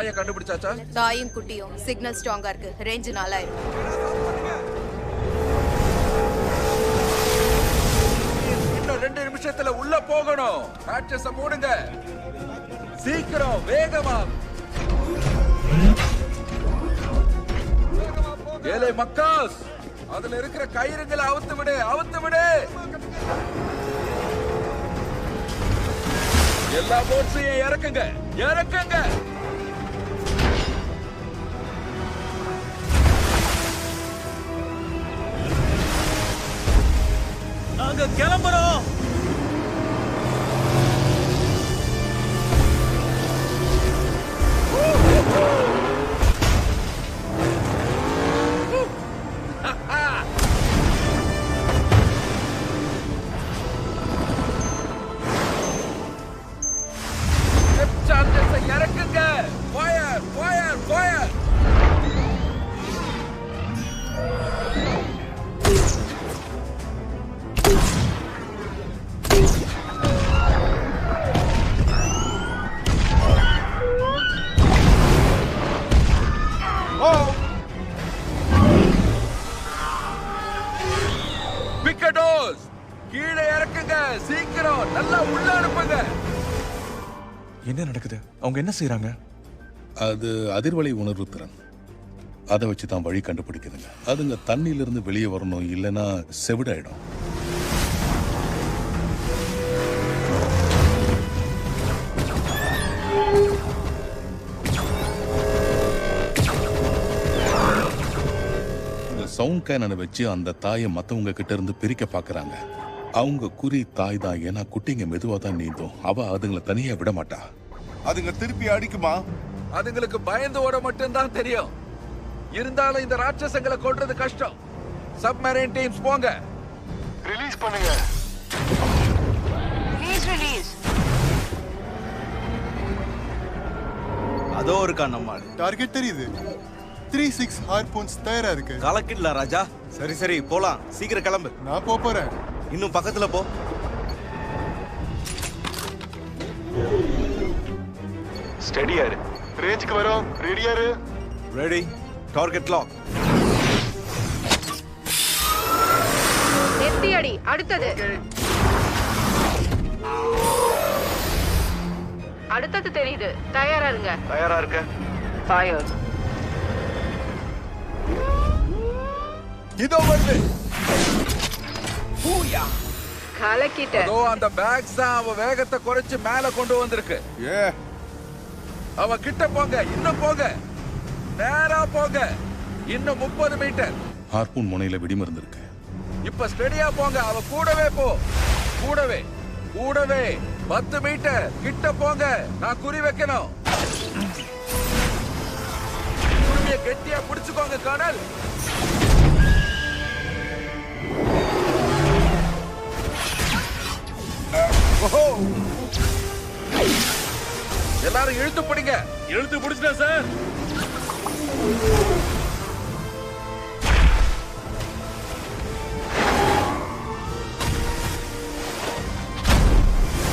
தாயை கண்டுபிடிச்சாச்சா? தாயும் குட்டியும் சிக்னல் ஸ்ட்ராங்கா இருக்கு. ரேஞ்ச் 4000. இன்னும் 2 நிமிஷத்துல உள்ள போகணும். ராட்சஸ மூடுங்க சீக்கிரம், வேகமா. ஏலே மக்காஸ், அதுல இருக்கிற கயிறுகளை அவுத்து விடு, அவுத்து விடு. எல்லா போட்ஸையும் இறக்குங்க, இறக்குங்க. நாங்க கிளம்புறோம். இறக்குங்க. Fire, fire, fire. பிக்கடோஸ் கீழே இறக்குங்க சீக்கிரம், நல்லா உள்ள அனுப்புங்க. என்ன நடக்குது? அவங்க என்ன செய்யறாங்க? அது அதிர்வலை உணர்வு திறன். அதை வச்சு தான் வழி கண்டுபிடிக்குதுங்க. அதுங்க தண்ணியிலிருந்து வெளியே வரணும், இல்லைன்னா செவிடாயிடும். இந்த சவுண்ட் கேனனை வச்சு அந்த தாயை மற்றவங்க கிட்ட இருந்து பிரிக்க பாக்குறாங்க. அவங்க குறி தாய் தான், ஏன்னா குட்டிங்க மெதுவா தான் நீந்தும். அவ அதுங்களை தனியா விட மாட்டா. அதுங்க திருப்பி அடிக்குமா? அதுங்களுக்கு பயந்து ஓட மட்டும்தான் தெரியும். இருந்தாலும் இந்த ராட்சசங்களை கொல்றது கஷ்டம். சப்மரைன் டீம்ஸ் போங்க. ரிலீஸ் பண்ணுங்க. ரிலீஸ். அதோ இருக்கா நம்மால். டார்கெட் தெரியுது. 36 ஹார்பூன்ஸ் தயாரா இருக்கு. கலக்கிடலாம் ராஜா. சரி சரி போலாம், சீக்கிரம் கிளம்பு. நான் போறேன். இன்னும் பக்கத்துல போ. ஸ்டடியா இரு. ரேஞ்சுக்கு வரோம். ரெடியா இரு. ரெடி. Target lock. எத்தி அடி. அடுத்தது. அடுத்தது தெரியுது. தயாரா இருங்க. தயாரா இருக்க. ஃபயர். இதோ வருது. பூயா. கலக்கிட்ட. அதோ அந்த பேக்ஸ் தான் அவ வேகத்தை குறைச்சு மேல கொண்டு வந்திருக்கு. அவ கிட்ட போங்க, இன்னும் போங்க, நேரா போங்க, இன்னும் 30 மீட்டர். ஹார்பூன் முனையில வெடிமருந்து இருக்கு. இப்ப ஸ்டெடியா போங்க. அவ கூடவே போ, கூடவே கூடவே 10 மீட்டர் கிட்ட போங்க. நான் குறி வைக்கணும். குருவிய கெட்டியா பிடிச்சுக்கோங்க கர்னல். எல்லாரும் இழுத்து பிடிங்க. இழுத்து பிடிச்சிட்டேன் சார்.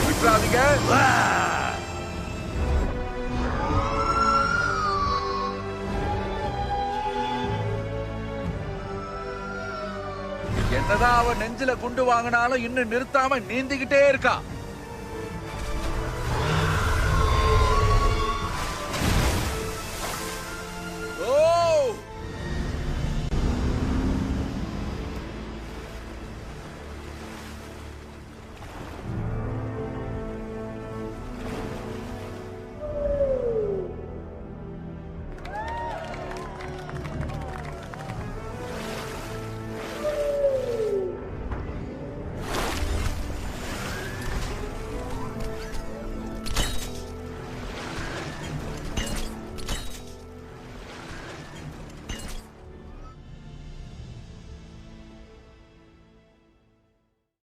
விட்டுறாதீங்க. என்னதான் அவன் நெஞ்சில குண்டு வாங்கினாலும் இன்னும் நிறுத்தாம நீந்திக்கிட்டே இருக்கான்.